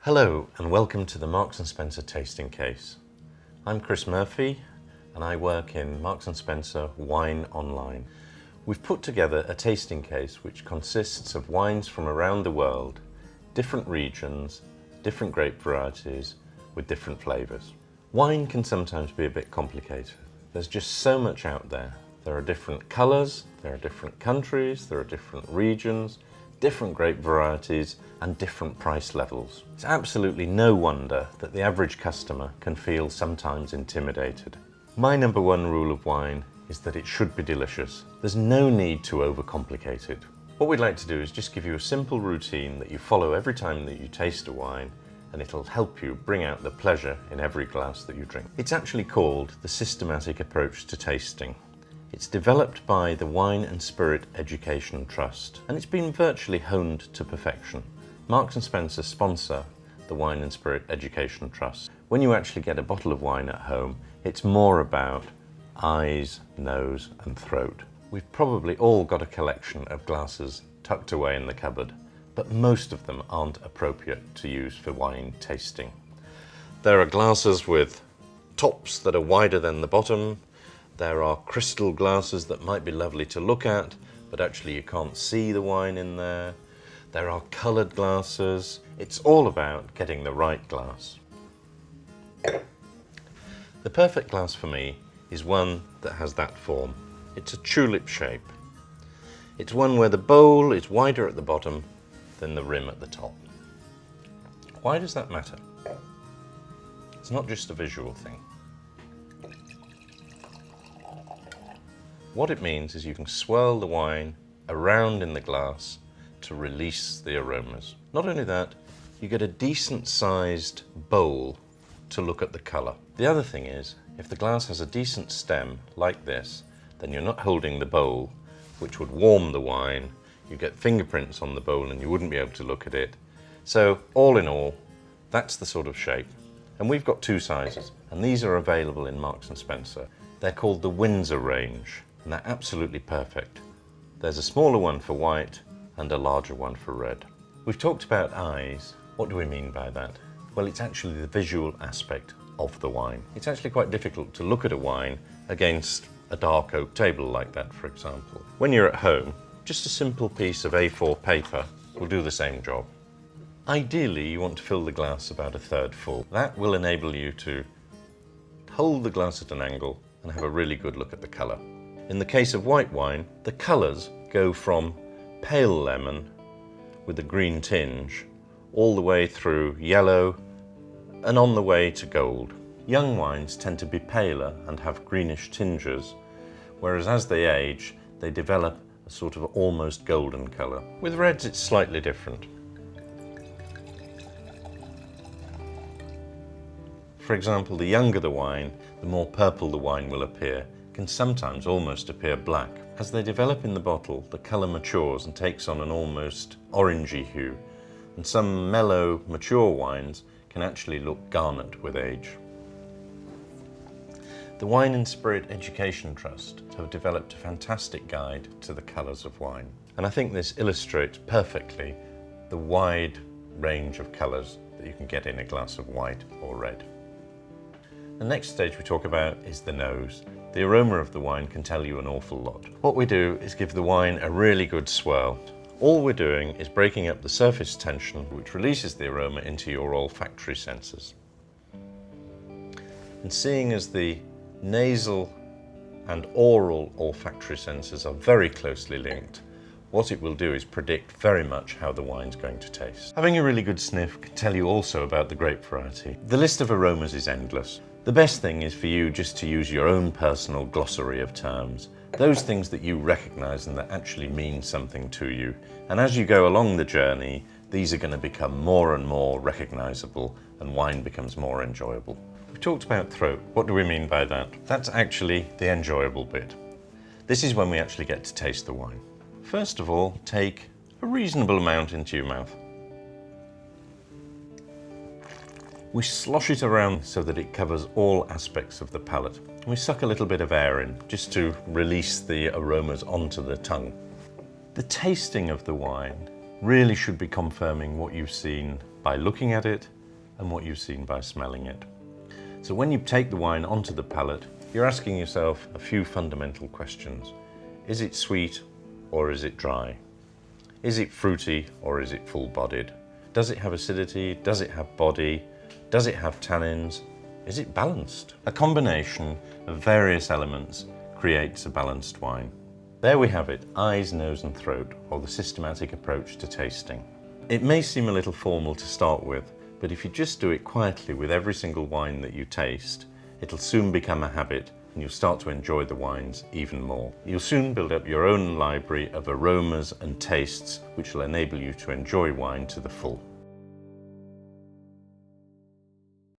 Hello and welcome to the Marks & Spencer tasting case. I'm Chris Murphy and I work in Marks & Spencer Wine Online. We've put together a tasting case which consists of wines from around the world, different regions, different grape varieties with different flavours. Wine can sometimes be a bit complicated. There's just so much out there. There are different colours, there are different countries, there are different regions, different grape varieties and different price levels. It's absolutely no wonder that the average customer can feel sometimes intimidated. My number one rule of wine is that it should be delicious. There's no need to overcomplicate it. What we'd like to do is just give you a simple routine that you follow every time that you taste a wine, and it'll help you bring out the pleasure in every glass that you drink. It's actually called the systematic approach to tasting. It's developed by the Wine and Spirit Education Trust, and it's been virtually honed to perfection. Marks & Spencer sponsor the Wine and Spirit Education Trust. When you actually get a bottle of wine at home, it's more about eyes, nose and throat. We've probably all got a collection of glasses tucked away in the cupboard, but most of them aren't appropriate to use for wine tasting. There are glasses with tops that are wider than the bottom. There are crystal glasses that might be lovely to look at, but actually you can't see the wine in there. There are coloured glasses. It's all about getting the right glass. The perfect glass for me is one that has that form. It's a tulip shape. It's one where the bowl is wider at the bottom than the rim at the top. Why does that matter? It's not just a visual thing. What it means is you can swirl the wine around in the glass to release the aromas. Not only that, you get a decent sized bowl to look at the colour. The other thing is, if the glass has a decent stem like this, then you're not holding the bowl, which would warm the wine. You get fingerprints on the bowl and you wouldn't be able to look at it. So all in all, that's the sort of shape. And we've got two sizes, and these are available in Marks & Spencer. They're called the Windsor range, and they're absolutely perfect. There's a smaller one for white and a larger one for red. We've talked about eyes. What do we mean by that? Well, it's actually the visual aspect of the wine. It's actually quite difficult to look at a wine against a dark oak table like that, for example. When you're at home, just a simple piece of A4 paper will do the same job. Ideally, you want to fill the glass about a third full. That will enable you to hold the glass at an angle and have a really good look at the colour. In the case of white wine, the colours go from pale lemon with a green tinge all the way through yellow and on the way to gold. Young wines tend to be paler and have greenish tinges, whereas as they age, they develop a sort of almost golden colour. With reds, it's slightly different. For example, the younger the wine, the more purple the wine will appear. Can sometimes almost appear black. As they develop in the bottle, the colour matures and takes on an almost orangey hue, and some mellow, mature wines can actually look garnet with age. The Wine and Spirit Education Trust have developed a fantastic guide to the colours of wine, and I think this illustrates perfectly the wide range of colours that you can get in a glass of white or red. The next stage we talk about is the nose. The aroma of the wine can tell you an awful lot. What we do is give the wine a really good swirl. All we're doing is breaking up the surface tension, which releases the aroma into your olfactory senses. And seeing as the nasal and oral olfactory senses are very closely linked, what it will do is predict very much how the wine's going to taste. Having a really good sniff can tell you also about the grape variety. The list of aromas is endless. The best thing is for you just to use your own personal glossary of terms, those things that you recognise and that actually mean something to you. And as you go along the journey, these are going to become more and more recognisable and wine becomes more enjoyable. We talked about throat. What do we mean by that? That's actually the enjoyable bit. This is when we actually get to taste the wine. First of all, take a reasonable amount into your mouth. We slosh it around so that it covers all aspects of the palate. We suck a little bit of air in just to release the aromas onto the tongue. The tasting of the wine really should be confirming what you've seen by looking at it and what you've seen by smelling it. So when you take the wine onto the palate, you're asking yourself a few fundamental questions. Is it sweet or is it dry? Is it fruity or is it full-bodied? Does it have acidity? Does it have body? Does it have tannins? Is it balanced? A combination of various elements creates a balanced wine. There we have it, eyes, nose and throat, or the systematic approach to tasting. It may seem a little formal to start with, but if you just do it quietly with every single wine that you taste, it'll soon become a habit and you'll start to enjoy the wines even more. You'll soon build up your own library of aromas and tastes which will enable you to enjoy wine to the full.